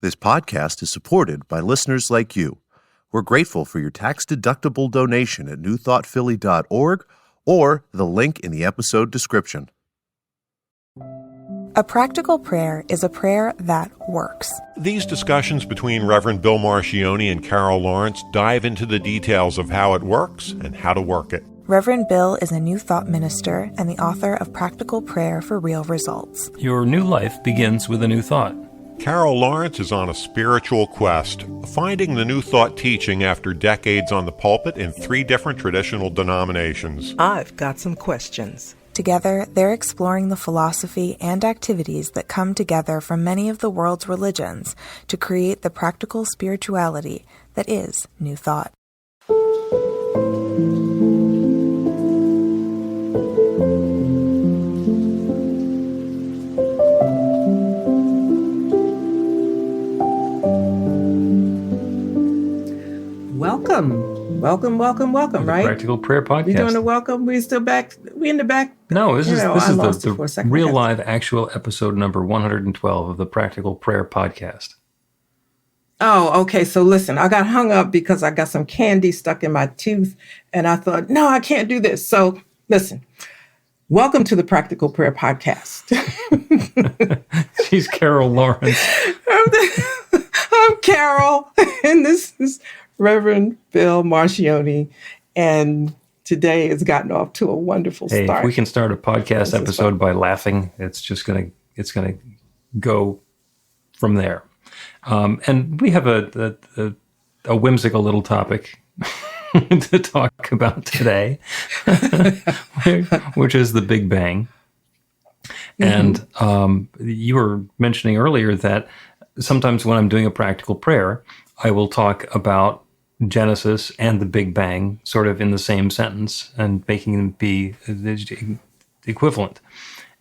This podcast is supported by listeners like you. We're grateful for your tax-deductible donation at newthoughtphilly.org or the link in the episode description. A practical prayer is a prayer that works. These discussions between Reverend Bill Marcioni and Carol Lawrence dive into the details of how it works and how to work it. Reverend Bill is a New Thought minister and the author of Practical Prayer for Real Results. Your new life begins with a new thought. Carol Lawrence is on a spiritual quest, finding the New Thought teaching after decades on the pulpit in 3 different traditional denominations. I've got some questions. Together, they're exploring the philosophy and activities that come together from many of the world's religions to create the practical spirituality that is New Thought. Welcome, right? Practical Prayer Podcast. We doing the welcome? We still back? We in the back? No, this is the real second. live actual episode number 112 of the Practical Prayer Podcast. Oh, okay. So listen, I got hung up because I got some candy stuck in my tooth and I thought, no, I can't do this. So listen, welcome to the Practical Prayer Podcast. She's Carol Lawrence. I'm Carol and this is Reverend Bill Marcioni, and today has gotten off to a wonderful start. If we can start a podcast episode by laughing, it's gonna go from there. And we have a whimsical little topic to talk about today, which is the Big Bang. And you were mentioning earlier that sometimes when I'm doing a practical prayer, I will talk about Genesis and the Big Bang sort of in the same sentence and making them be equivalent.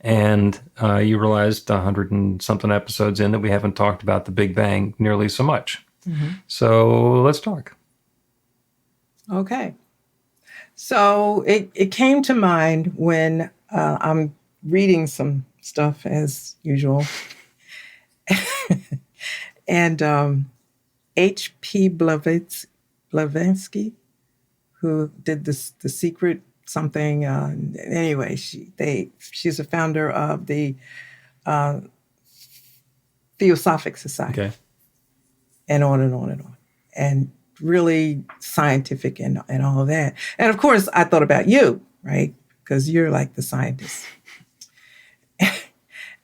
And you realized 100 and something episodes in that we haven't talked about the Big Bang nearly so much. Mm-hmm. So let's talk. Okay. So it came to mind when I'm reading some stuff as usual. And H.P. Blavatsky, who did the Secret something. Anyway, she's a founder of the Theosophic Society, okay, and on and on and on, and really scientific and all of that. And of course, I thought about you, right? Because you're like the scientist. And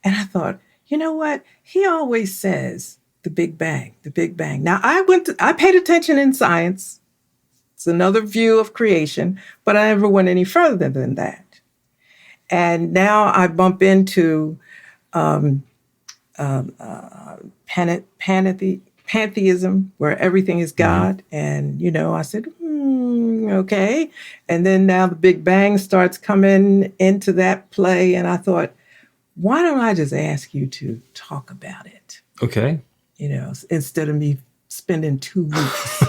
I thought, you know what? He always says the Big Bang, the Big Bang. Now, I paid attention in science. It's another view of creation, but I never went any further than that. And now I bump into pantheism, where everything is God. Mm-hmm. And, I said, okay. And then now the Big Bang starts coming into that play. And I thought, why don't I just ask you to talk about it? Okay. Instead of me spending 2 weeks.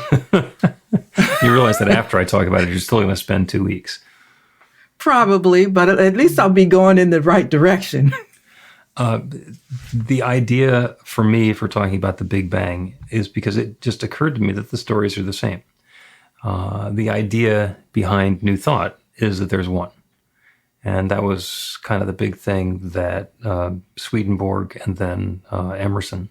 You realize that after I talk about it, you're still going to spend 2 weeks. Probably, but at least I'll be going in the right direction. The idea for me for talking about the Big Bang is because it just occurred to me that the stories are the same. The idea behind New Thought is that there's one. And that was kind of the big thing that Swedenborg and then Emerson,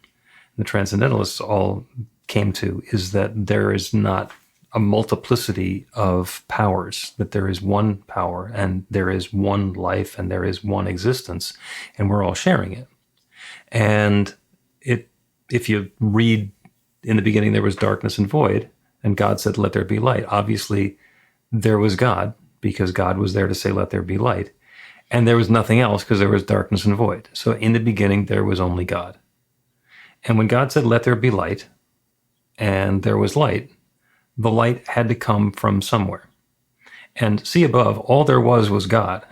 the Transcendentalists, all came to, is that there is not a multiplicity of powers, that there is one power and there is one life and there is one existence, and we're all sharing it. And if you read, in the beginning there was darkness and void, and God said, let there be light. Obviously, there was God, because God was there to say, let there be light. And there was nothing else because there was darkness and void. So in the beginning, there was only God. And when God said, let there be light, and there was light, the light had to come from somewhere. And see above, all there was God.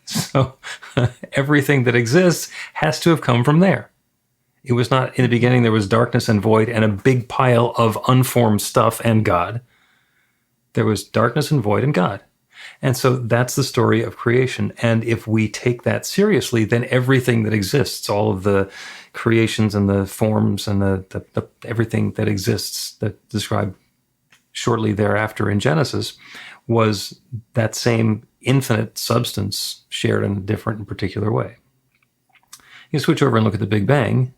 So everything that exists has to have come from there. It was not, in the beginning, there was darkness and void and a big pile of unformed stuff and God. There was darkness and void and God. And so that's the story of creation. And if we take that seriously, then everything that exists, all of the creations and the forms and the everything that exists that described shortly thereafter in Genesis was that same infinite substance shared in a different and particular way. You switch over and look at the Big Bang.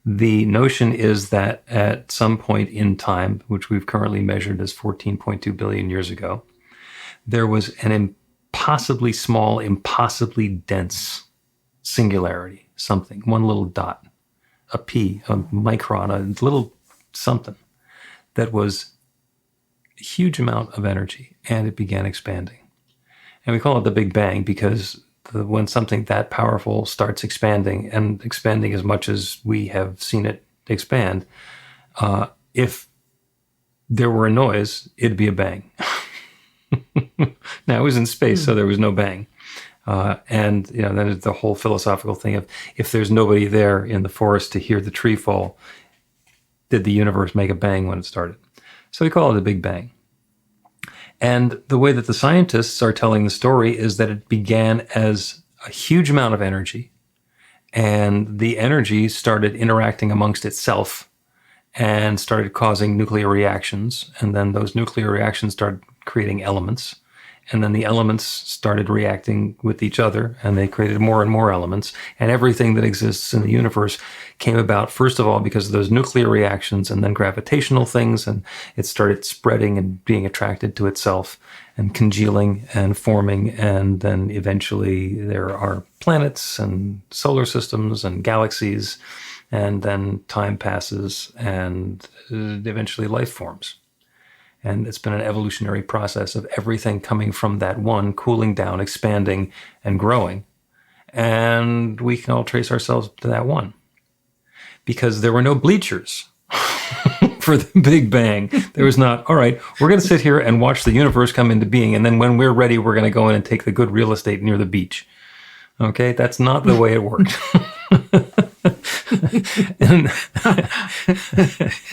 The notion is that at some point in time, which we've currently measured as 14.2 billion years ago, there was an impossibly small, impossibly dense singularity, something, one little dot, a pea, a micron, a little something that was a huge amount of energy, and it began expanding. And we call it the Big Bang because when something that powerful starts expanding, and expanding as much as we have seen it expand, if there were a noise, it'd be a bang. Now, it was in space, so there was no bang. And then it's the whole philosophical thing of, if there's nobody there in the forest to hear the tree fall, did the universe make a bang when it started? So we call it a Big Bang. And the way that the scientists are telling the story is that it began as a huge amount of energy, and the energy started interacting amongst itself and started causing nuclear reactions. And then those nuclear reactions started creating elements. And then the elements started reacting with each other, and they created more and more elements. And everything that exists in the universe came about, first of all, because of those nuclear reactions, and then gravitational things. And it started spreading and being attracted to itself and congealing and forming. And then eventually there are planets and solar systems and galaxies. And then time passes, and eventually life forms. And it's been an evolutionary process of everything coming from that one, cooling down, expanding, and growing. And we can all trace ourselves to that one. Because there were no bleachers for the Big Bang. There was not, all right, we're going to sit here and watch the universe come into being, and then when we're ready, we're going to go in and take the good real estate near the beach. Okay? That's not the way it worked. And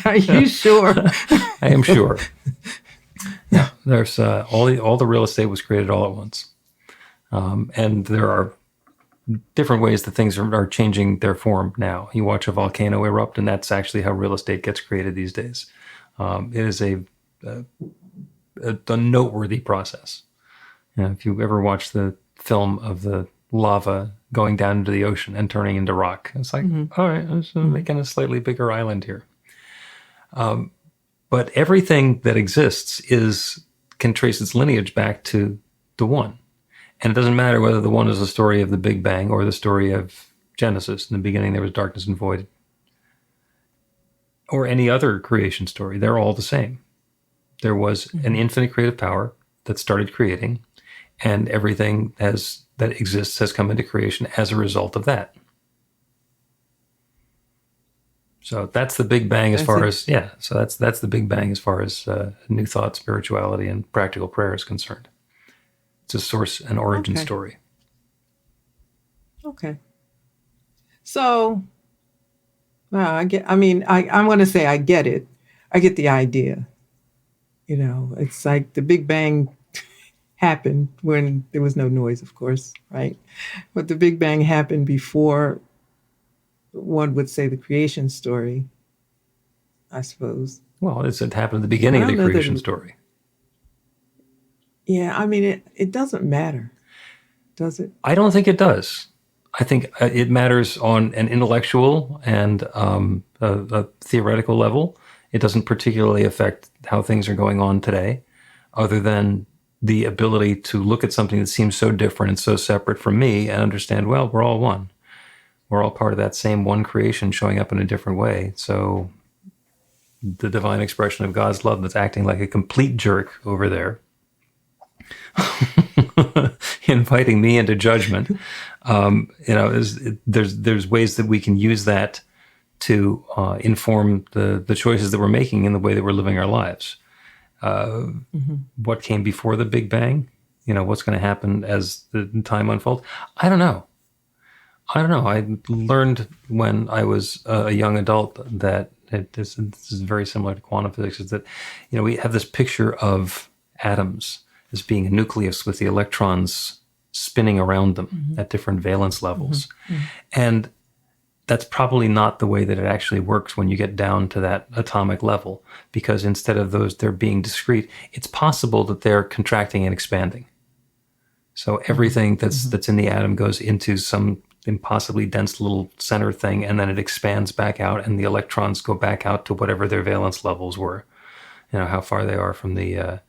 Are you sure? I am sure. Yeah, there's all the real estate was created all at once, and there are different ways that things are changing their form now. You watch a volcano erupt, and that's actually how real estate gets created these days. It is a noteworthy process. If you ever watch the film of the lava going down into the ocean and turning into rock, it's like, all right, I'm just making a slightly bigger island here. But everything that exists can trace its lineage back to the one. And it doesn't matter whether the one is the story of the Big Bang or the story of Genesis. In the beginning, there was darkness and void. Or any other creation story. They're all the same. There was an infinite creative power that started creating, and everything that exists has come into creation as a result of that. So that's the Big Bang So that's the Big Bang as far as New Thought, spirituality, and practical prayer is concerned. It's a source and origin story. Okay. So, I'm going to say I get it. I get the idea. It's like the Big Bang happened when there was no noise, of course, right? But the Big Bang happened before, one would say, the creation story, I suppose. Well, it happened at the beginning of the creation story. Yeah, it doesn't matter, does it? I don't think it does. I think it matters on an intellectual and a theoretical level. It doesn't particularly affect how things are going on today, other than the ability to look at something that seems so different and so separate from me and understand, well, we're all one. We're all part of that same one creation showing up in a different way. So the divine expression of God's love that's acting like a complete jerk over there, inviting me into judgment, there's ways that we can use that to inform the choices that we're making in the way that we're living our lives. What came before the Big Bang? What's going to happen as the time unfolds? I don't know. I learned when I was a young adult that this is very similar to quantum physics, is that we have this picture of atoms as being a nucleus with the electrons spinning around them at different valence levels. And that's probably not the way that it actually works when you get down to that atomic level, because instead of they're being discrete, it's possible that they're contracting and expanding. So everything that's in the atom goes into some impossibly dense little center thing, and then it expands back out, and the electrons go back out to whatever their valence levels were, how far they are from the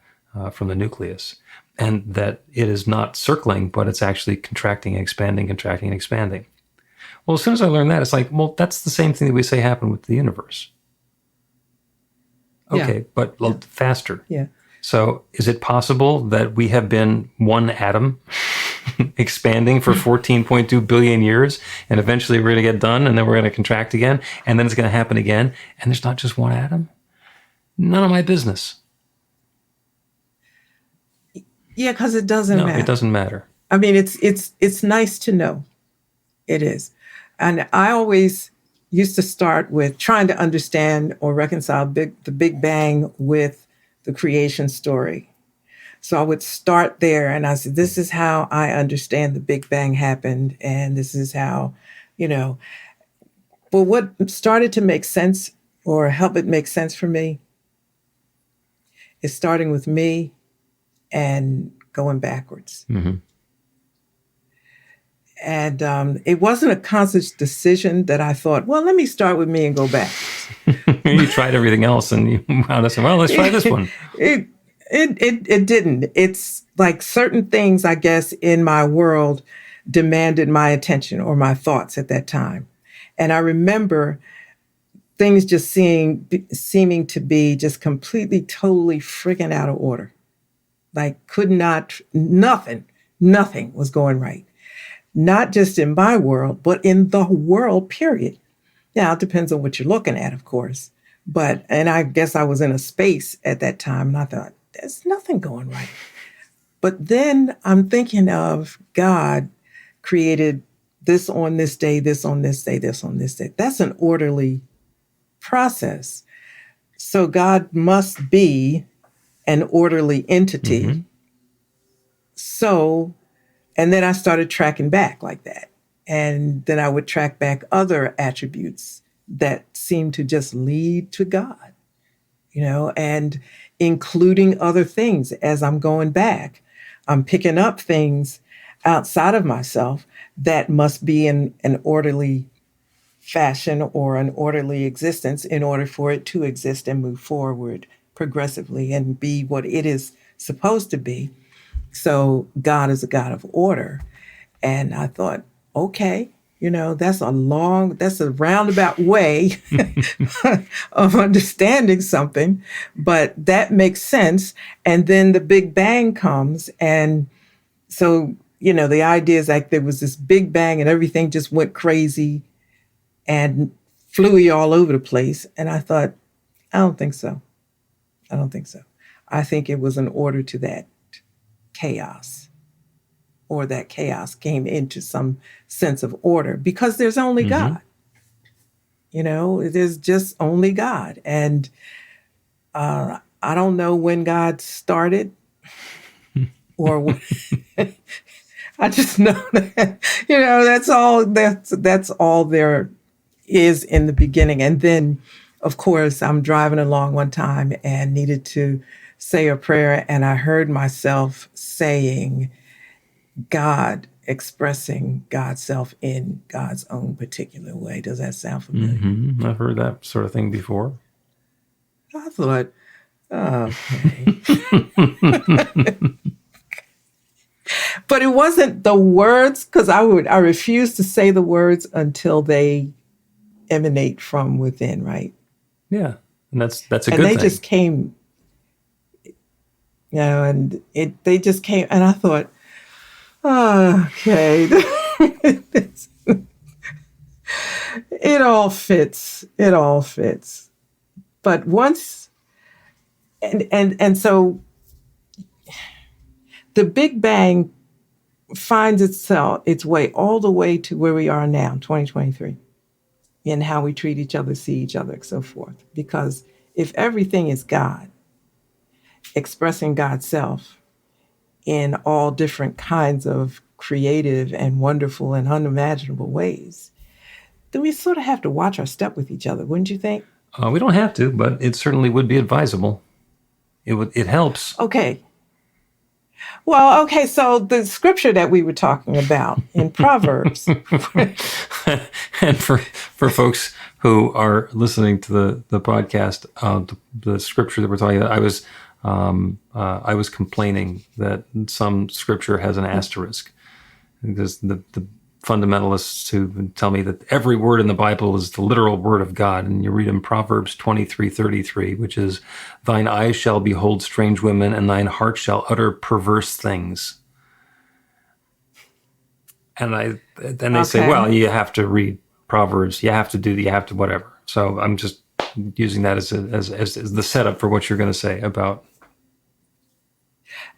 nucleus. And that it is not circling, but it's actually contracting and expanding, contracting and expanding. Well, as soon as I learned that, it's like, well, that's the same thing that we say happened with the universe. Okay, but faster. Yeah. So is it possible that we have been one atom expanding for 14.2 billion years, and eventually we're going to get done, and then we're going to contract again, and then it's going to happen again, and there's not just one atom? None of my business. Yeah, because it doesn't matter. No, it doesn't matter. I mean, it's nice to know. It is. And I always used to start with trying to understand or reconcile the Big Bang with the creation story. So I would start there, and I said, this is how I understand the Big Bang happened, and this is how, But what started to make sense or help it make sense for me is starting with me and going backwards. Mm-hmm. And it wasn't a conscious decision that I thought, well, let me start with me and go back. You tried everything else, and you wound up saying, well, let's try this one. It didn't. It's like certain things, I guess, in my world demanded my attention or my thoughts at that time. And I remember things just seeming to be just completely, totally freaking out of order. Like nothing was going right. Not just in my world, but in the world, period. Now, it depends on what you're looking at, of course. And I guess I was in a space at that time, and I thought, there's nothing going right. But then I'm thinking of God created this on this day, this on this day, this on this day. That's an orderly process. So God must be an orderly entity. Mm-hmm. So, and then I started tracking back like that. And then I would track back other attributes that seemed to just lead to God, and including other things as I'm going back. I'm picking up things outside of myself that must be in an orderly fashion or an orderly existence in order for it to exist and move forward progressively and be what it is supposed to be. So God is a God of order. And I thought, okay, that's a roundabout way of understanding something, but that makes sense. And then the Big Bang comes. And so, the idea is like there was this Big Bang and everything just went crazy and flew all over the place. And I thought, I don't think so. I think it was an order to that chaos, or that chaos came into some sense of order, because there's only God. There's just only God. And I don't know when God started or when, I just know that, that's all there is in the beginning. And then, of course, I'm driving along one time and needed to say a prayer, and I heard myself saying, God expressing God's self in God's own particular way. Does that sound familiar? Mm-hmm. I've heard that sort of thing before. I thought, okay. But it wasn't the words, because I refuse to say the words until they emanate from within, right? Yeah, and that's a good thing. And they just came, and they just came, and I thought, okay, it all fits. But once, and so the Big Bang finds its way all the way to where we are now, 2023, in how we treat each other, see each other, and so forth. Because if everything is God, expressing God's self in all different kinds of creative and wonderful and unimaginable ways, then we sort of have to watch our step with each other, wouldn't you think? We don't have to, but it certainly would be advisable. It helps. Okay. Well, okay, so the scripture that we were talking about in Proverbs. And for folks who are listening to the podcast, the scripture that we're talking about, I was complaining that some scripture has an asterisk. Because the fundamentalists who tell me that every word in the Bible is the literal word of God, and you read in Proverbs 23:33, which is, "Thine eyes shall behold strange women, and thine heart shall utter perverse things." And then they say, well, you have to read Proverbs, you have to whatever. So I'm just using that as the setup for what you're going to say about.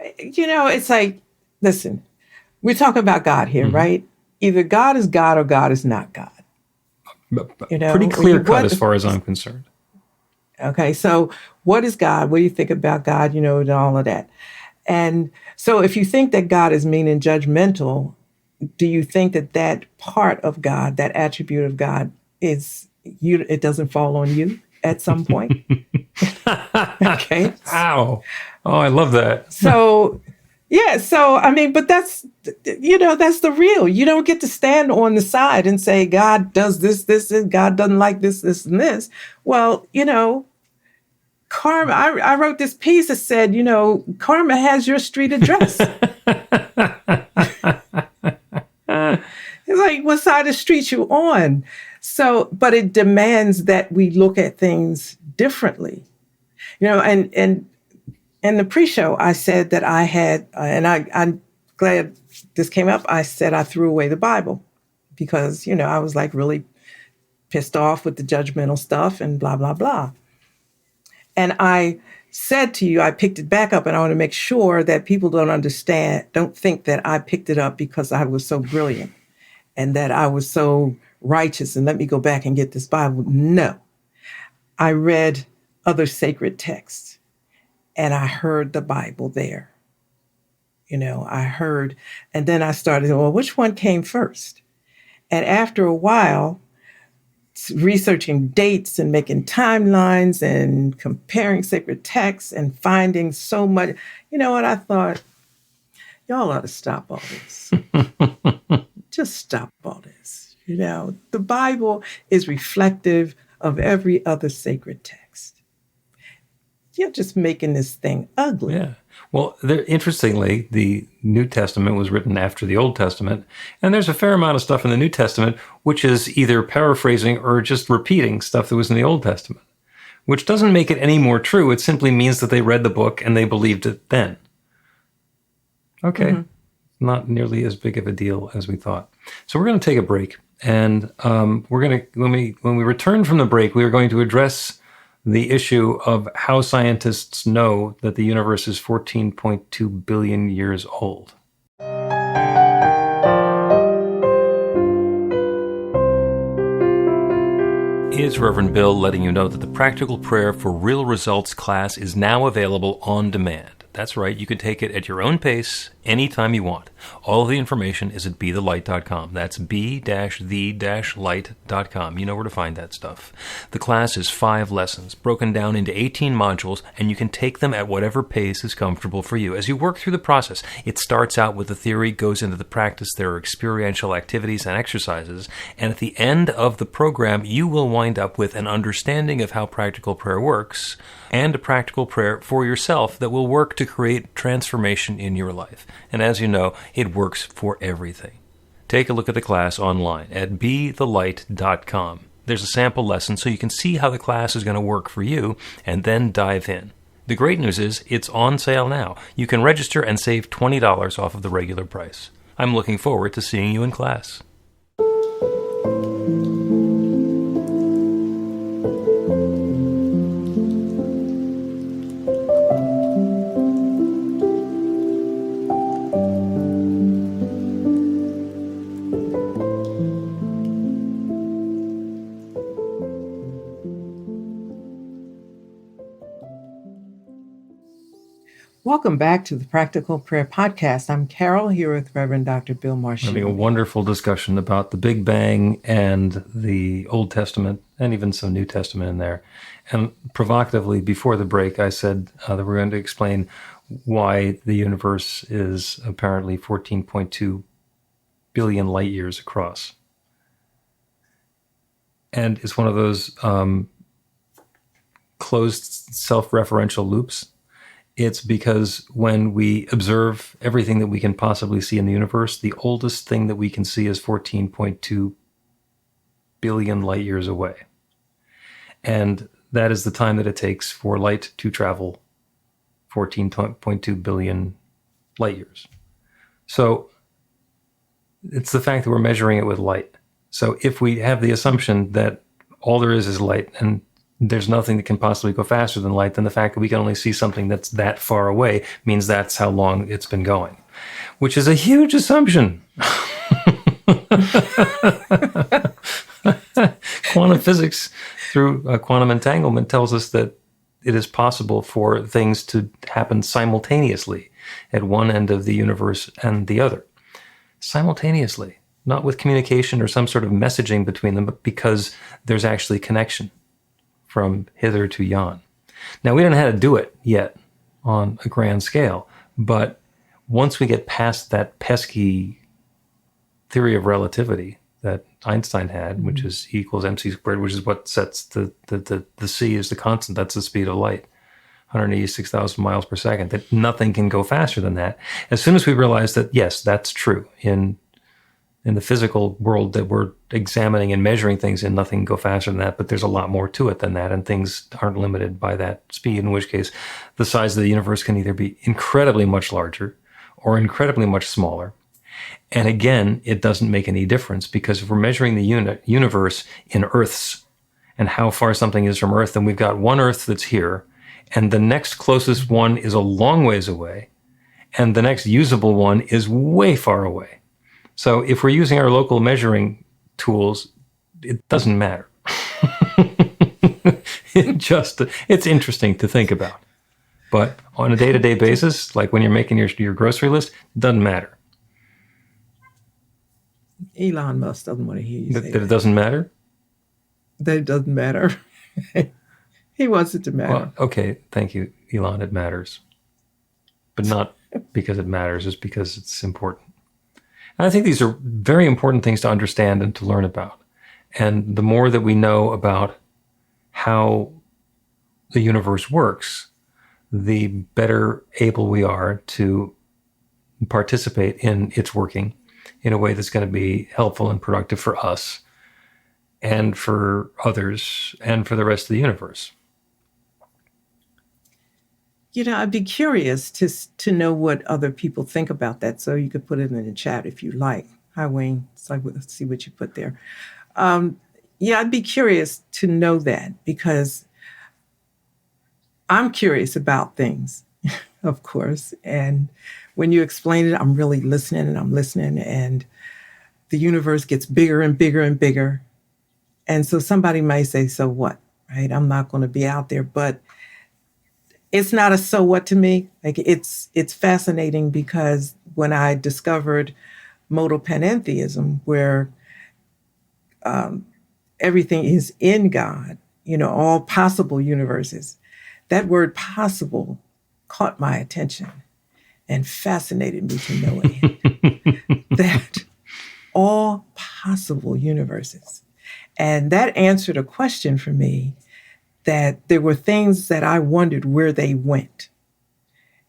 It's like, listen, we're talking about God here, right? Either God is God or God is not God. Pretty clear cut as far as I'm concerned. Okay, so what is God? What do you think about God? And all of that. And so if you think that God is mean and judgmental, do you think that part of God, that attribute of God, it doesn't fall on you at some point? Okay. Ow. Oh, I love that. So, yeah. So, I mean, but that's the real. You don't get to stand on the side and say, God does this, and God doesn't like this, and this. Well, karma, I wrote this piece that said, karma has your street address. It's like, what side of the street you on? So, but it demands that we look at things differently. And in the pre-show, I said that I had, and I'm glad this came up, I said I threw away the Bible because, I was like really pissed off with the judgmental stuff and blah, blah, blah. And I said to you, I picked it back up, and I want to make sure that people don't think that I picked it up because I was so brilliant and that I was so righteous and let me go back and get this Bible. No, I read other sacred texts and I heard the Bible there. I heard, and then I started, well, which one came first? And after a while, researching dates and making timelines and comparing sacred texts and finding so much, what I thought, y'all ought to stop all this. Just stop all this. The Bible is reflective of every other sacred text. You're just making this thing ugly. Yeah. Well, interestingly, the New Testament was written after the Old Testament, and there's a fair amount of stuff in the New Testament which is either paraphrasing or just repeating stuff that was in the Old Testament, which doesn't make it any more true. It simply means that they read the book and they believed it then. Okay. Mm-hmm. Not nearly as big of a deal as we thought. So we're going to take a break, and we're going to, when we return from the break, we are going to address the issue of how scientists know that the universe is 14.2 billion years old. It's Reverend Bill letting you know that the Practical Prayer for Real Results class is now available on demand. That's right, you can take it at your own pace, anytime you want. All of the information is at bethelight.com. That's b-the-light.com. You know where to find that stuff. The class is 5 lessons, broken down into 18 modules, and you can take them at whatever pace is comfortable for you. As you work through the process, it starts out with the theory, goes into the practice, there are experiential activities and exercises, and at the end of the program, you will wind up with an understanding of how practical prayer works, and a practical prayer for yourself that will work to create transformation in your life. And as you know, it works for everything. Take a look at the class online at bethelight.com. There's a sample lesson so you can see how the class is going to work for you and then dive in. The great news is it's on sale now. You can register and save $20 off of the regular price. I'm looking forward to seeing you in class. Welcome back to the Practical Prayer Podcast. I'm Carol, here with Reverend Dr. Bill Having a Marshall. wonderful discussion about the Big Bang and the Old Testament, and even some New Testament in there. And provocatively, before the break, I said that we're going to explain why the universe is apparently 14.2 billion light years across. And it's one of those closed self-referential loops. It's because when we observe everything that we can possibly see in the universe, the oldest thing that we can see is 14.2 billion light years away. And that is the time that it takes for light to travel 14.2 billion light years. So it's the fact that we're measuring it with light. So if we have the assumption that all there is light and there's nothing that can possibly go faster than light, then the fact that we can only see something that's that far away means that's how long it's been going, which is a huge assumption. Quantum physics through quantum entanglement tells us that it is possible for things to happen simultaneously at one end of the universe and the other. Simultaneously, not with communication or some sort of messaging between them, but because there's actually connection from hither to yon. Now, we don't know how to do it yet on a grand scale, but once we get past that pesky theory of relativity that Einstein had, which is E equals mc squared, which is what sets the c as the constant, that's the speed of light, 186,000 miles per second, that nothing can go faster than that. As soon as we realize that, yes, that's true in the physical world that we're examining and measuring things in, nothing can go faster than that, but there's a lot more to it than that, and things aren't limited by that speed, in which case the size of the universe can either be incredibly much larger or incredibly much smaller. And again, it doesn't make any difference, because if we're measuring the universe in Earths and how far something is from Earth, then we've got one Earth that's here, and the next closest one is a long ways away, and the next usable one is way far away. So if we're using our local measuring tools, it doesn't matter. It's interesting to think about. But on a day-to-day basis, like when you're making your grocery list, it doesn't matter. Elon Musk doesn't want to hear you say That it doesn't matter? That it doesn't matter. He wants it to matter. Well, okay, thank you, Elon, it matters. But not because it matters, it's because it's important. And I think these are very important things to understand and to learn about. And the more that we know about how the universe works, the better able we are to participate in its working in a way that's going to be helpful and productive for us and for others and for the rest of the universe. You know, I'd be curious to know what other people think about that. So you could put it in the chat if you like. Hi, Wayne. So let's see what you put there. Yeah, I'd be curious to know that, because I'm curious about things, of course. And when you explain it, I'm really listening, and the universe gets bigger and bigger and bigger. And so somebody might say, so what, right? I'm not going to be out there, but it's not a so what to me. Like it's fascinating, because when I discovered modal panentheism, where everything is in God, you know, all possible universes, that word possible caught my attention and fascinated me to know it. That all possible universes. And that answered a question for me, that there were things that I wondered where they went.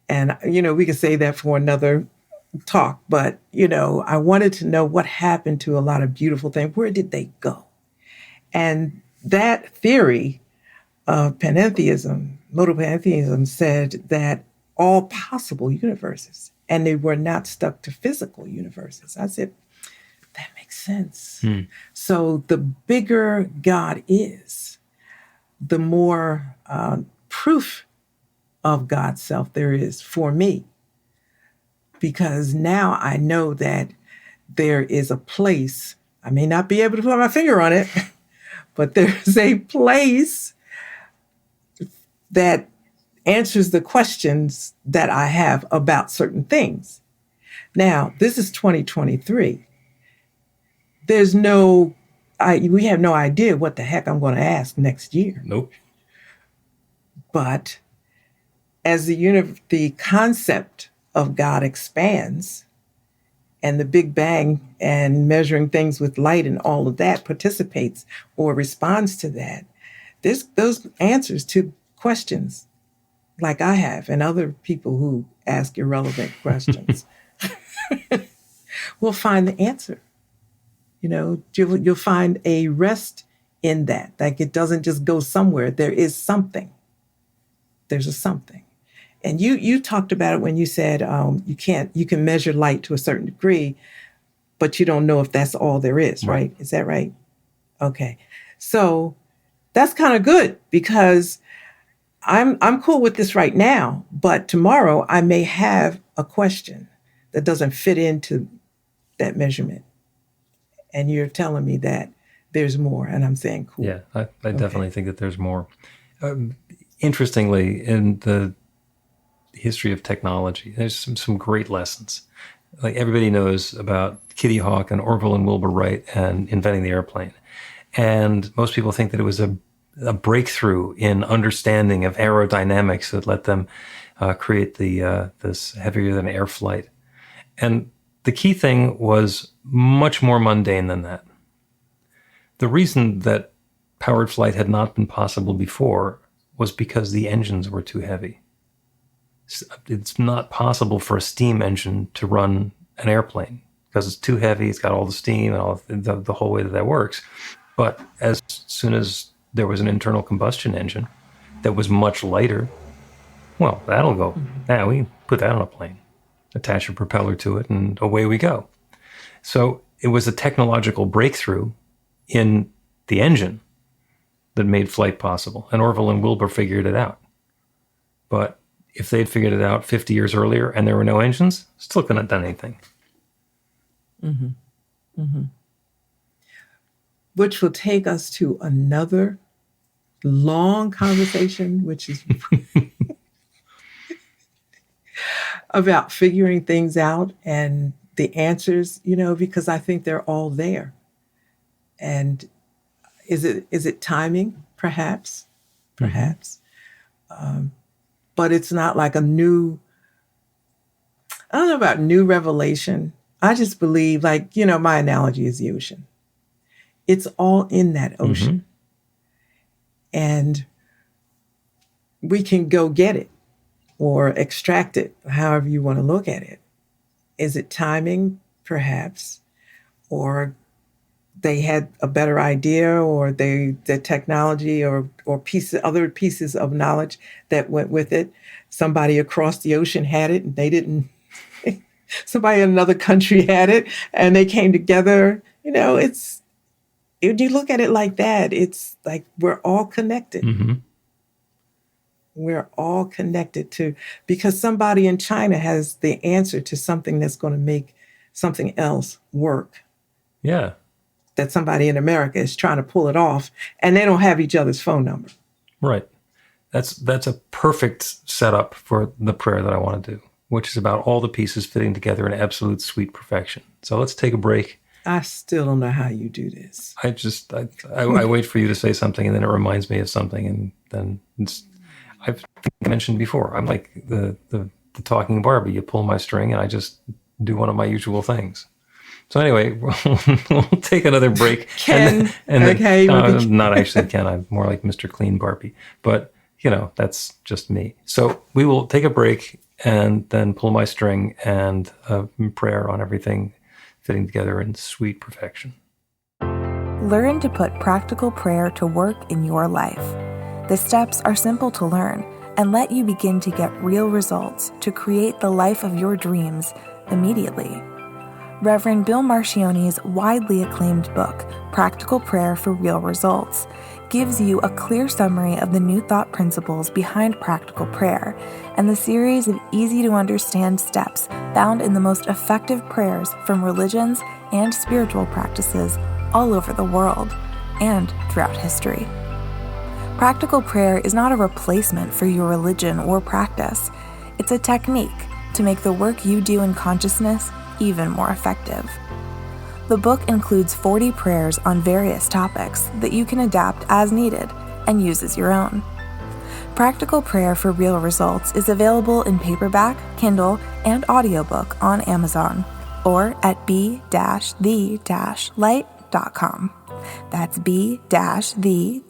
And, you know, we could say that for another talk, but, you know, I wanted to know what happened to a lot of beautiful things. Where did they go? And that theory of panentheism, modal panentheism, said that all possible universes, and they were not stuck to physical universes. I said, that makes sense. So the bigger God is, the more proof of God's self there is for me. Because now I know that there is a place, I may not be able to put my finger on it, but there's a place that answers the questions that I have about certain things. Now, this is 2023. We have no idea what the heck I'm going to ask next year. Nope. But as the concept of God expands, and the Big Bang and measuring things with light and all of that participates or responds to that, there's those answers to questions like I have and other people who ask irrelevant questions will find the answer. You'll find a rest in that. Like it doesn't just go somewhere. There is something. There's a something. And you talked about it when you said you can measure light to a certain degree, but you don't know if that's all there is, right? Is that right? Okay. So that's kind of good because I'm cool with this right now, but tomorrow I may have a question that doesn't fit into that measurement. And you're telling me that there's more, and I'm saying cool. Yeah, I definitely think that there's more. Interestingly, in the history of technology, there's some great lessons. Like everybody knows about Kitty Hawk and Orville and Wilbur Wright and inventing the airplane. And most people think that it was a breakthrough in understanding of aerodynamics that let them create this heavier than air flight. And the key thing was much more mundane than that. The reason that powered flight had not been possible before was because the engines were too heavy. It's not possible for a steam engine to run an airplane because it's too heavy. It's got all the steam and all the whole way that works. But as soon as there was an internal combustion engine that was much lighter, well, that'll go. Now we put that on a plane, attach a propeller to it, and away we go. So it was a technological breakthrough in the engine that made flight possible. And Orville and Wilbur figured it out. But if they'd figured it out 50 years earlier and there were no engines, still couldn't have done anything. Mm-hmm. Mm-hmm. Which will take us to another long conversation, which is about figuring things out and the answers, because I think they're all there. And is it timing? Perhaps. But it's not like I don't know about new revelation. I just believe, my analogy is the ocean. It's all in that ocean. And we can go get it or extract it, however you want to look at it. Is it timing? Perhaps. Or they had a better idea, or the technology or other pieces of knowledge that went with it. Somebody across the ocean had it and they didn't. Somebody in another country had it and they came together. If you look at it like that, it's like we're all connected. Mm-hmm. We're all connected because somebody in China has the answer to something that's going to make something else work. Yeah. That somebody in America is trying to pull it off, and they don't have each other's phone number. Right. That's a perfect setup for the prayer that I want to do, which is about all the pieces fitting together in absolute sweet perfection. So let's take a break. I still don't know how you do this. I wait for you to say something, and then it reminds me of something, and then I mentioned before, I'm like the talking Barbie. You pull my string, and I just do one of my usual things. So anyway, we'll take another break. Ken. Not actually Ken. I'm more like Mr. Clean Barbie. But, that's just me. So we will take a break and then pull my string and a prayer on everything fitting together in sweet perfection. Learn to put practical prayer to work in your life. The steps are simple to learn and let you begin to get real results to create the life of your dreams immediately. Reverend Bill Marchione's widely acclaimed book, Practical Prayer for Real Results, gives you a clear summary of the New Thought principles behind practical prayer and the series of easy-to-understand steps found in the most effective prayers from religions and spiritual practices all over the world and throughout history. Practical prayer is not a replacement for your religion or practice. It's a technique to make the work you do in consciousness even more effective. The book includes 40 prayers on various topics that you can adapt as needed and use as your own. Practical Prayer for Real Results is available in paperback, Kindle, and audiobook on Amazon or at b-the-light.com. That's b-the-light.com.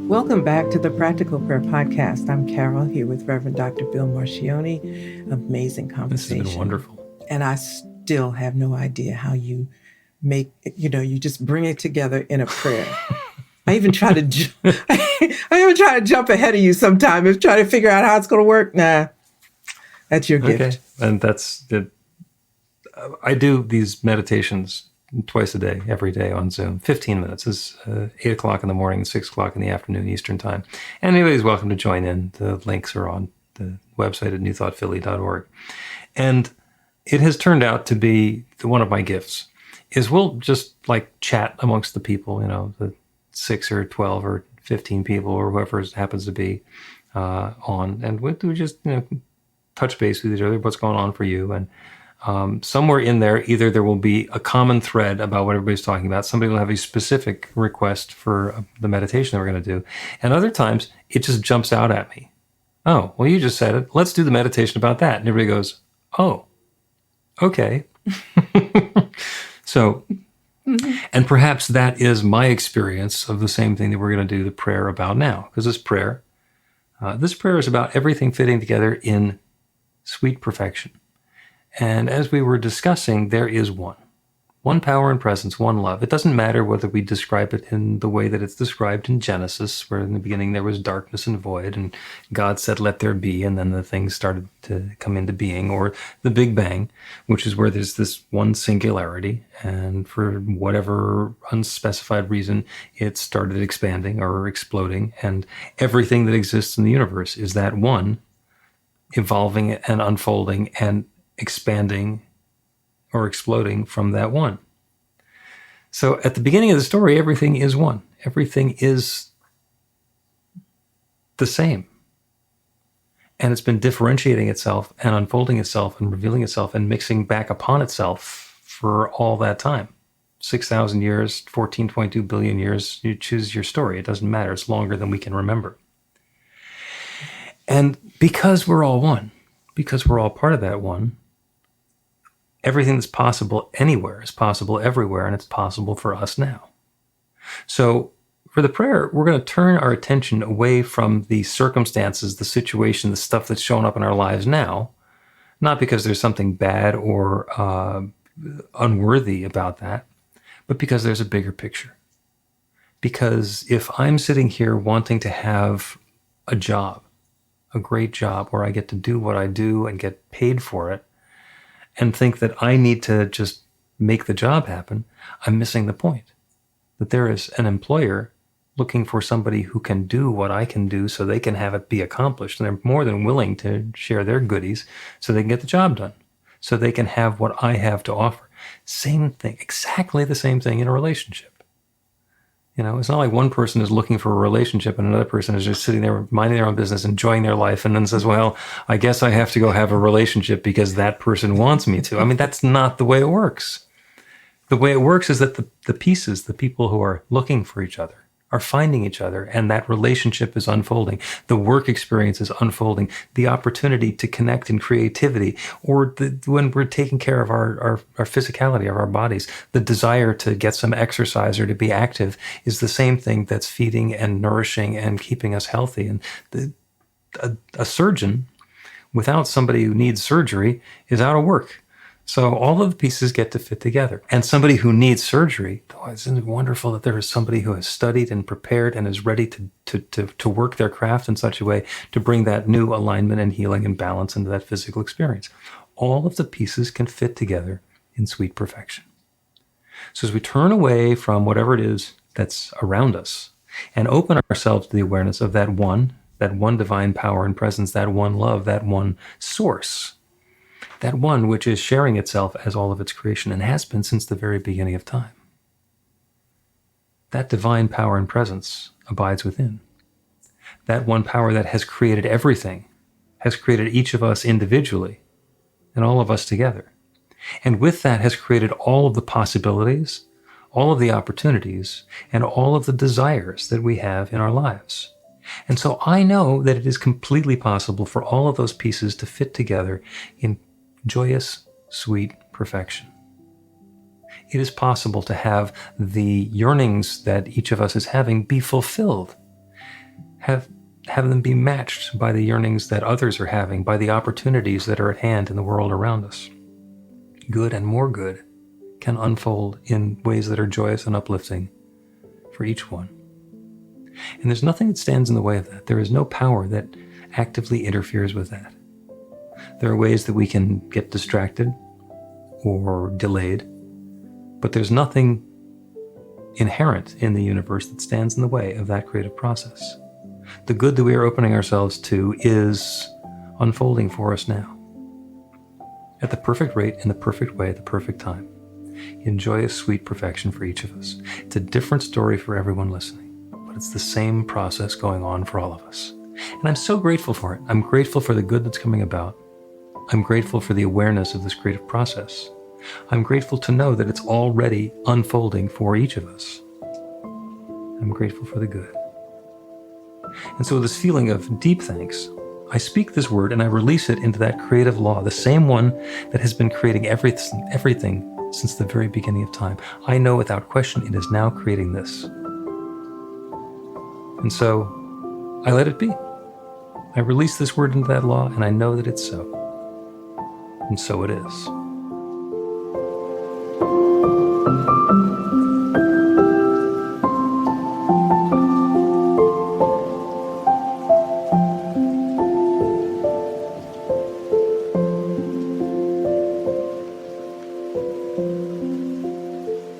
Welcome back to the Practical Prayer Podcast. I'm Carol, here with Reverend Dr. Bill Marcioni. Amazing conversation. This has been wonderful. And I still have no idea how you make, you just bring it together in a prayer. I even try to jump ahead of you sometimes, try to figure out how it's going to work. Nah, that's your gift. Okay. And that's it. I do these meditations twice a day, every day on Zoom. 15 minutes is 8 o'clock in the morning, 6 o'clock in the afternoon Eastern time. And anybody's welcome to join in. The links are on the website at newthoughtphilly.org. And it has turned out to be one of my gifts is we'll just like chat amongst the people, the 6 or 12 or 15 people or whoever it happens to be on. And we just touch base with each other, what's going on for you. And somewhere in there, either there will be a common thread about what everybody's talking about. Somebody will have a specific request for the meditation that we're going to do. And other times, it just jumps out at me. Oh, well, you just said it. Let's do the meditation about that. And everybody goes, oh, okay. So, and perhaps that is my experience of the same thing that we're going to do the prayer about now. Because this prayer is about everything fitting together in sweet perfection. And as we were discussing, there is one power and presence, one love. It doesn't matter whether we describe it in the way that it's described in Genesis, where in the beginning there was darkness and void, and God said, let there be, and then the things started to come into being, or the Big Bang, which is where there's this one singularity, and for whatever unspecified reason, it started expanding or exploding, and everything that exists in the universe is that one, evolving and unfolding and expanding or exploding from that one. So at the beginning of the story, everything is one. Everything is the same. And it's been differentiating itself and unfolding itself and revealing itself and mixing back upon itself for all that time. 6,000 years, 14.2 billion years, you choose your story. It doesn't matter. It's longer than we can remember. And because we're all one, because we're all part of that one, everything that's possible anywhere is possible everywhere, and it's possible for us now. So for the prayer, we're going to turn our attention away from the circumstances, the situation, the stuff that's showing up in our lives now, not because there's something bad or unworthy about that, but because there's a bigger picture. Because if I'm sitting here wanting to have a job, a great job where I get to do what I do and get paid for it, and think that I need to just make the job happen, I'm missing the point. That there is an employer looking for somebody who can do what I can do so they can have it be accomplished. And they're more than willing to share their goodies so they can get the job done, so they can have what I have to offer. Same thing, exactly the same thing in a relationship. It's not like one person is looking for a relationship and another person is just sitting there minding their own business, enjoying their life, and then says, well, I guess I have to go have a relationship because that person wants me to. I mean, that's not the way it works. The way it works is that the pieces, the people who are looking for each other, are finding each other, and that relationship is unfolding. The work experience is unfolding. The opportunity to connect in creativity, or when we're taking care of our physicality, of our bodies, the desire to get some exercise or to be active is the same thing that's feeding and nourishing and keeping us healthy. And a surgeon, without somebody who needs surgery, is out of work. So all of the pieces get to fit together. And somebody who needs surgery, isn't it wonderful that there is somebody who has studied and prepared and is ready to work their craft in such a way to bring that new alignment and healing and balance into that physical experience. All of the pieces can fit together in sweet perfection. So as we turn away from whatever it is that's around us and open ourselves to the awareness of that one divine power and presence, that one love, that one source, that one which is sharing itself as all of its creation and has been since the very beginning of time. That divine power and presence abides within. That one power that has created everything, has created each of us individually and all of us together. And with that has created all of the possibilities, all of the opportunities, and all of the desires that we have in our lives. And so I know that it is completely possible for all of those pieces to fit together in joyous, sweet perfection. It is possible to have the yearnings that each of us is having be fulfilled, have them be matched by the yearnings that others are having, by the opportunities that are at hand in the world around us. Good and more good can unfold in ways that are joyous and uplifting for each one. And there's nothing that stands in the way of that. There is no power that actively interferes with that. There are ways that we can get distracted or delayed, but there's nothing inherent in the universe that stands in the way of that creative process. The good that we are opening ourselves to is unfolding for us now, at the perfect rate, in the perfect way, at the perfect time, in joyous, sweet perfection for each of us. It's a different story for everyone listening, but it's the same process going on for all of us. And I'm so grateful for it. I'm grateful for the good that's coming about. I'm grateful for the awareness of this creative process. I'm grateful to know that it's already unfolding for each of us. I'm grateful for the good. And so with this feeling of deep thanks, I speak this word and I release it into that creative law, the same one that has been creating everything since the very beginning of time. I know without question it is now creating this. And so I let it be. I release this word into that law and I know that it's so. And so it is.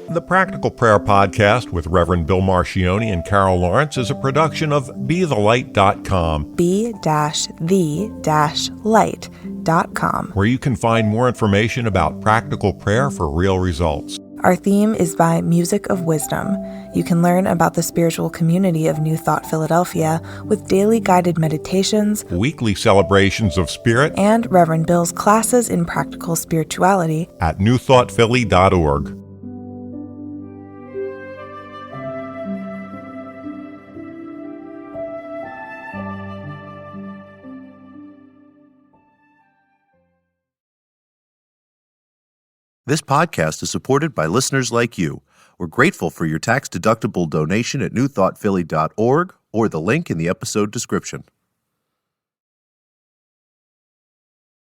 The Practical Prayer Podcast with Reverend Bill Marcioni and Carol Lawrence is a production of BeTheLight.com. be-the-light.com, where you can find more information about practical prayer for real results. Our theme is by Music of Wisdom. You can learn about the spiritual community of New Thought Philadelphia with daily guided meditations, Weekly celebrations of spirit, and Reverend Bill's classes in practical spirituality at newthoughtphilly.org. This podcast is supported by listeners like you. We're grateful for your tax-deductible donation at newthoughtphilly.org or the link in the episode description.